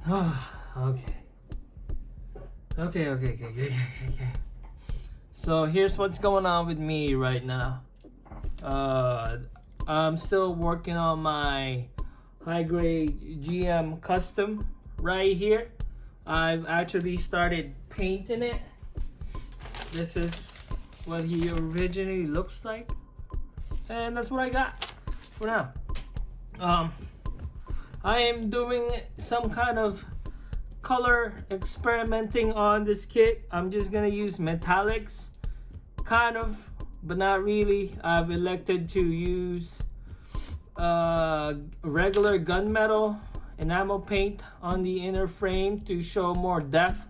Okay. Okay. So here's what's going on with me right now. I'm still working on my high grade GM custom right here. I've actually started painting it. This is what he originally looks like, and that's what I got for now. I am doing some kind of color experimenting on this kit. I'm just gonna use metallics, kind of, but not really. I've elected to use regular gunmetal enamel paint on the inner frame to show more depth.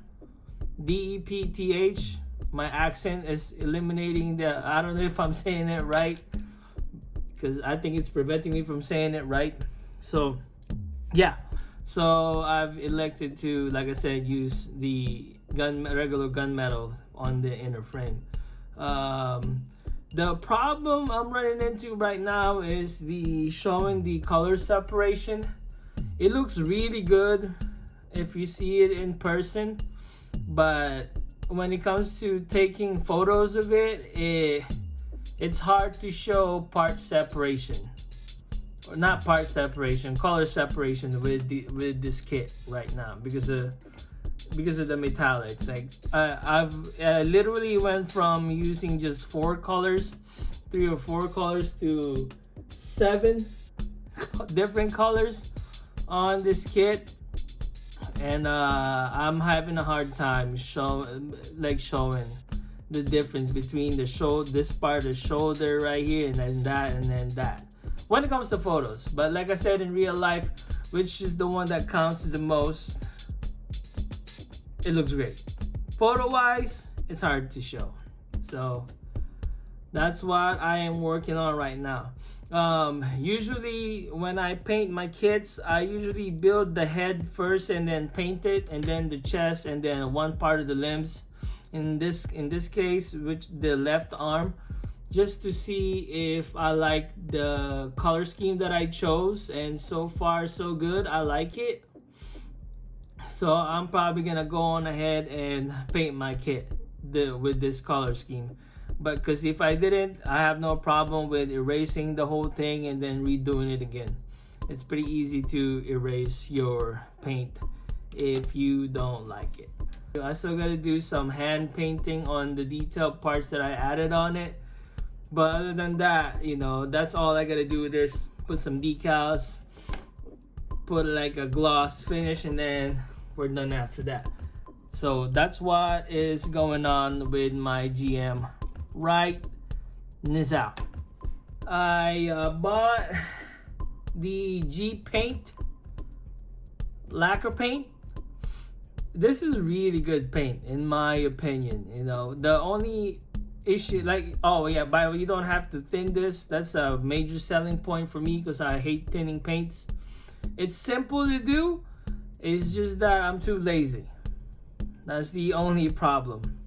DEPTH. My accent is eliminating the, I don't know if I'm saying it right, because I think it's preventing me from saying it right. So yeah, so I've elected to, like I said, use the regular gunmetal on the inner frame. The problem I'm running into right now is the showing the color separation. It looks really good if you see it in person, but when it comes to taking photos of it's hard to show part separation, or not part separation, color separation with this kit right now because of the metallics. Like I've literally went from using just 3 or 4 colors to 7 different colors on this kit, and I'm having a hard time showing the difference between this part, the shoulder right here, and then that when it comes to photos. But like I said, in real life, which is the one that counts the most, it looks great. Photo wise, it's hard to show. So that's what I am working on right now. Usually when I paint my kits, I usually build the head first and then paint it, and then the chest, and then one part of the limbs. In this case, which the left arm, just to see if I like the color scheme that I chose, and so far so good. I like it. So I'm probably gonna go on ahead and paint my kit with this color scheme. But because if I didn't, I have no problem with erasing the whole thing and then redoing it again. It's pretty easy to erase your paint if you don't like it. I still gotta do some hand painting on the detailed parts that I added on it. But other than that, that's all I gotta do. There's put some decals, put like a gloss finish, and then we're done after that. So that's what is going on with my GM right now. I bought the G Paint lacquer paint. This is really good paint in my opinion. The only issue, by the way, you don't have to thin this. That's a major selling point for me because I hate thinning paints. It's simple to do. It's just that I'm too lazy. That's the only problem.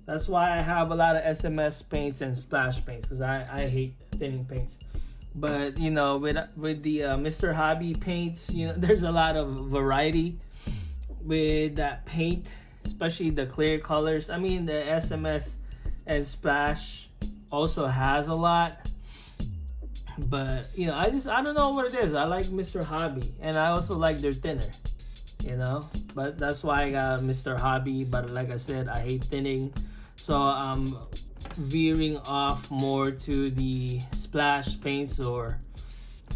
That's why I have a lot of SMS paints and splash paints, because I hate thinning paints. But with the Mr. Hobby paints, there's a lot of variety with that paint, especially the clear colors. I mean, the SMS and splash also has a lot, but I don't know what it is. I like Mr. Hobby, and I also like their thinner. But that's why I got Mr. Hobby. But like I said, I hate thinning, so I'm veering off more to the splash paints or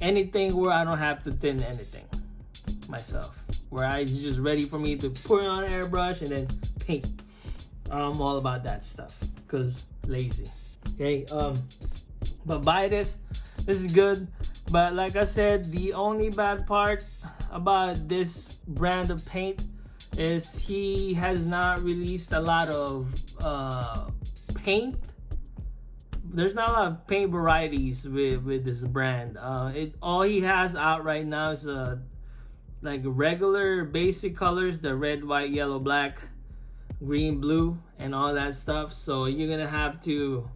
anything where I don't have to thin anything myself, where it's just ready for me to put it on airbrush and then paint. I'm all about that stuff because lazy. Okay, but buy this. This is good. But like I said, the only bad part about this brand of paint is he has not released a lot of paint. There's not a lot of paint varieties with this brand. All he has out right now is like regular basic colors, the red, white, yellow, black, green, blue, and all that stuff. So you're gonna have to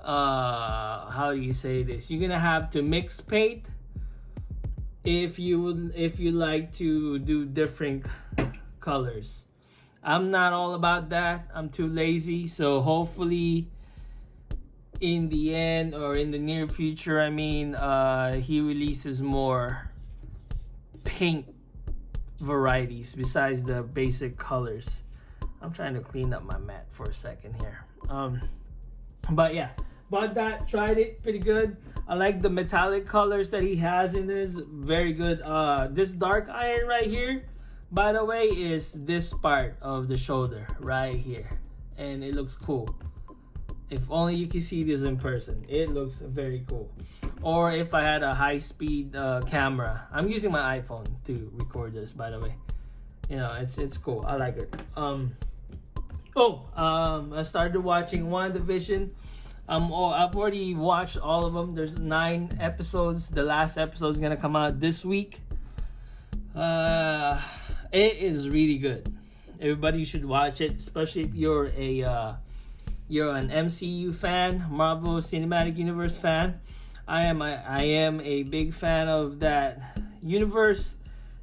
how do you say this? You're gonna have to mix paint if you like to do different colors. I'm not all about that. I'm too lazy. So hopefully in the end, or in the near future, I mean, he releases more paint varieties besides the basic colors. I'm trying to clean up my mat for a second here. But yeah, bought that, tried it, pretty good. I like the metallic colors that he has in there. Is very good. This dark iron right here, by the way, is this part of the shoulder right here, and it looks cool. If only you can see this in person, it looks very cool. Or if I had a high-speed camera. I'm using my iPhone to record this, by the way. You know, it's cool. I like it. I started watching Wandavision. I've already watched all of them. There's 9 episodes. The last episode is gonna come out this week. It is really good. Everybody should watch it, especially if you're an MCU fan, Marvel Cinematic Universe fan. I am a big fan of that universe,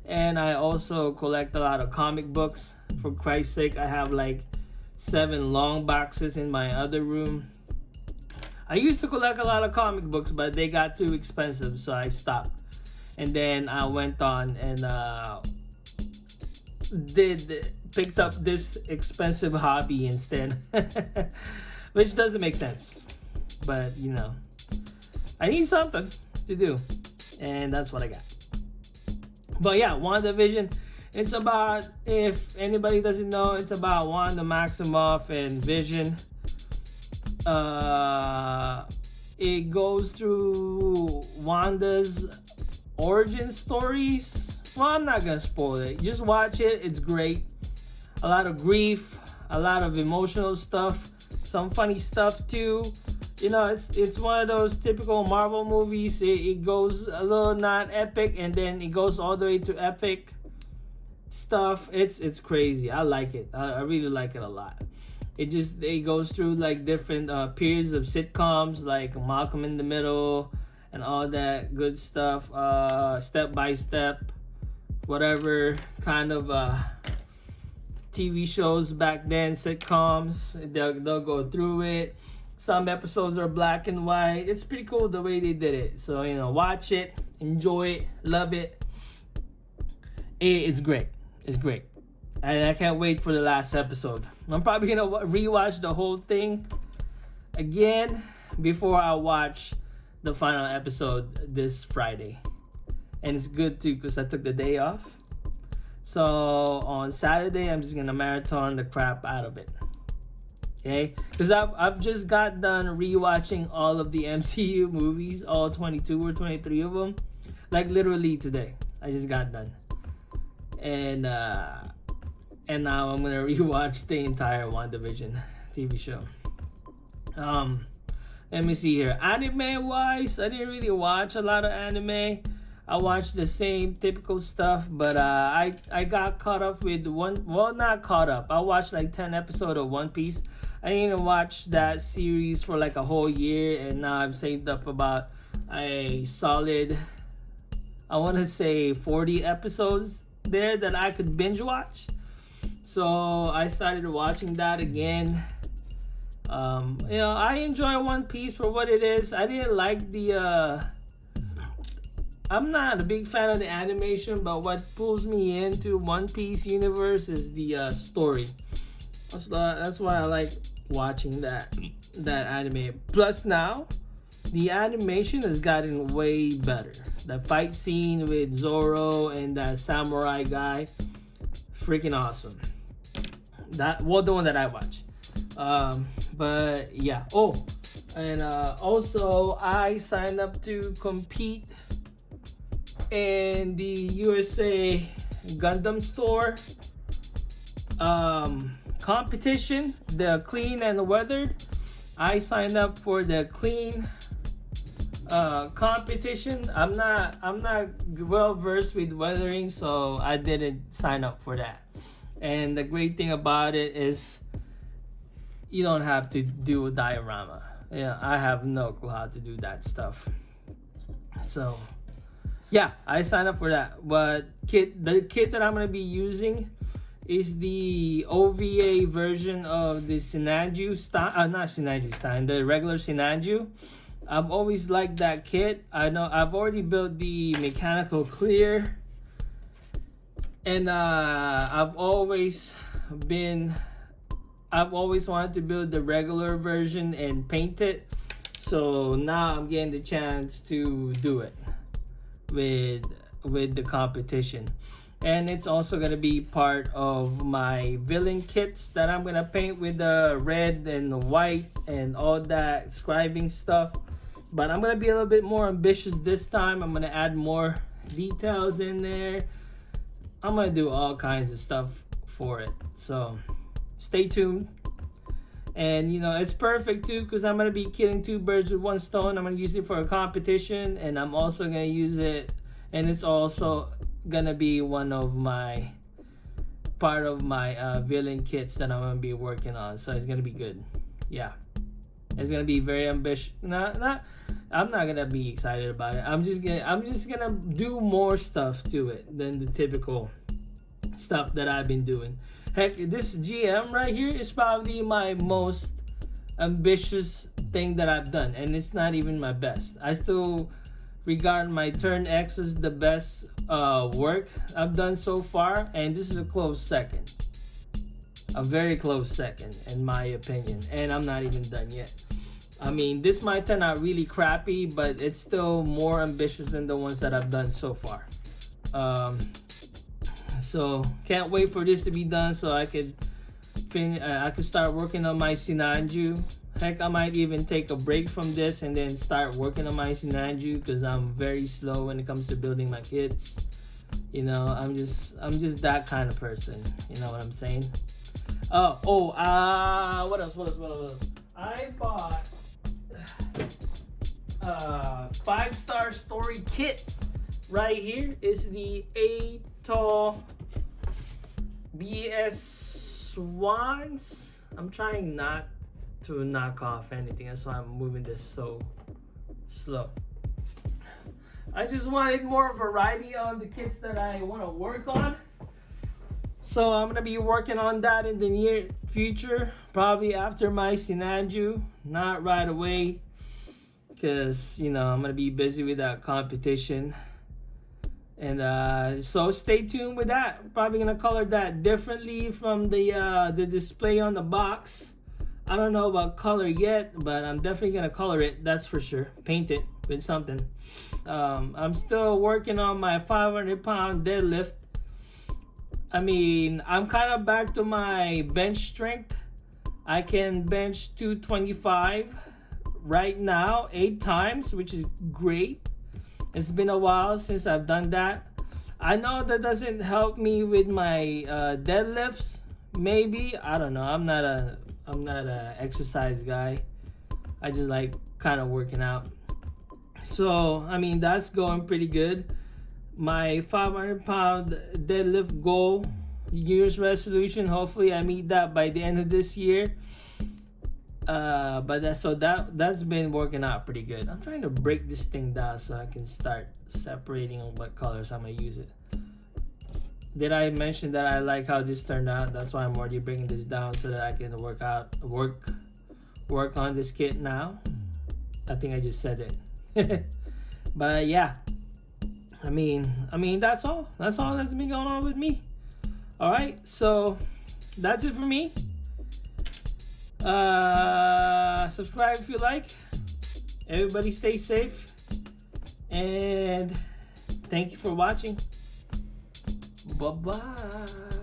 and I also collect a lot of comic books. For Christ's sake, I have like 7 long boxes in my other room. I used to collect a lot of comic books, but they got too expensive, so I stopped. And then I went on and picked up this expensive hobby instead, which doesn't make sense. But you know, I need something to do, and that's what I got. But yeah, WandaVision. It's about, if anybody doesn't know, it's about Wanda Maximoff and Vision. It goes through Wanda's origin stories. Well, I'm not gonna spoil it. Just watch it. It's great. A lot of grief, a lot of emotional stuff, some funny stuff too. You know, it's one of those typical Marvel movies. It goes a little not epic, and then it goes all the way to epic stuff. It's crazy. I like it. I really like it a lot. It goes through like different periods of sitcoms, like Malcolm in the Middle and all that good stuff. Step by Step, whatever kind of TV shows back then, sitcoms. They'll go through it. Some episodes are black and white. It's pretty cool the way they did it. So, you know, watch it, enjoy it, love it. It's great. It's great. And I can't wait for the last episode. I'm probably going to rewatch the whole thing again before I watch the final episode this Friday. And it's good too because I took the day off. So on Saturday, I'm just going to marathon the crap out of it. Okay? Because I've just got done rewatching all of the MCU movies, all 22 or 23 of them. Like literally today. I just got done. And now I'm gonna rewatch the entire WandaVision TV show. Let me see here. Anime wise, I didn't really watch a lot of anime. I watched the same typical stuff, but I got caught up with not caught up. I watched like 10 episodes of One Piece. I didn't watch that series for like a whole year, and now I've saved up about a solid, I want to say 40 episodes there that I could binge watch. So I started watching that again. You know, I enjoy One Piece for what it is. I didn't like the I'm not a big fan of the animation, but what pulls me into One Piece universe is the story. That's why I like watching that anime. Plus now, the animation has gotten way better. The fight scene with Zoro and that samurai guy, freaking awesome. The one that I watch. But yeah. Oh, and also I signed up to compete in the Usagundamstore competition, the clean and weathered. I signed up for the clean competition. I'm not well versed with weathering, so I didn't sign up for that. And the great thing about it is you don't have to do a diorama. Yeah, I have no clue how to do that stuff. So Yeah, I signed up for that. But the kit that I'm gonna be using is the OVA version of the Sinanju style. Not Sinanju style, the regular Sinanju. I've always liked that kit. I know I've already built the mechanical clear, and I've always wanted to build the regular version and paint it. So now I'm getting the chance to do it with the competition. And it's also gonna be part of my villain kits that I'm gonna paint with the red and white and all that scribing stuff. But I'm gonna be a little bit more ambitious this time. I'm gonna add more details in there. I'm gonna do all kinds of stuff for it. So stay tuned. And you know, it's perfect too because I'm gonna be killing two birds with one stone. I'm gonna use it for a competition, and I'm also gonna use it, and it's also gonna be one of my part of my villain kits that I'm gonna be working on. So it's gonna be good. Yeah, it's gonna be very ambitious. I'm not gonna be excited about it. I'm just gonna do more stuff to it than the typical stuff that I've been doing. Heck, this GM right here is probably my most ambitious thing that I've done, and it's not even my best. I still regard my turn X as the best work I've done so far, and this is a close second. A very close second, in my opinion, and I'm not even done yet. I mean, this might turn out really crappy, but it's still more ambitious than the ones that I've done so far. So can't wait for this to be done so I could start working on my Sinanju. Heck, I might even take a break from this and then start working on my Sinanju because I'm very slow when it comes to building my kits. You know, I'm just that kind of person. You know what I'm saying? What else? I bought 5-star story kit. Right here is the ATOL BS Swans. I'm trying not to knock off anything. That's why I'm moving this so slow. I just wanted more variety on the kits that I want to work on. So I'm going to be working on that in the near future. Probably after my Sinanju. Not right away. Because, you know, I'm going to be busy with that competition. And so stay tuned with that. I'm probably gonna color that differently from the display on the box. I don't know about color yet, but I'm definitely gonna color it, that's for sure. Paint it with something. I'm still working on my 500-pound deadlift. I mean, I'm kind of back to my bench strength. I can bench 225 right now 8 times, which is great. It's been a while since I've done that. I know that doesn't help me with my deadlifts. Maybe, I don't know. I'm not a exercise guy. I just like kind of working out. So I mean, that's going pretty good. My 500-pound deadlift goal, New Year's resolution. Hopefully, I meet that by the end of this year. But that's been working out pretty good. I'm trying to break this thing down so I can start separating on what colors I'm gonna use it. Did I mention that I like how this turned out? That's why I'm already bringing this down so that I can work on this kit now. I think I just said it. But yeah, I mean that's all that's been going on with me. All right, so that's it for me. Subscribe if you like. Everybody stay safe, and thank you for watching. Bye bye.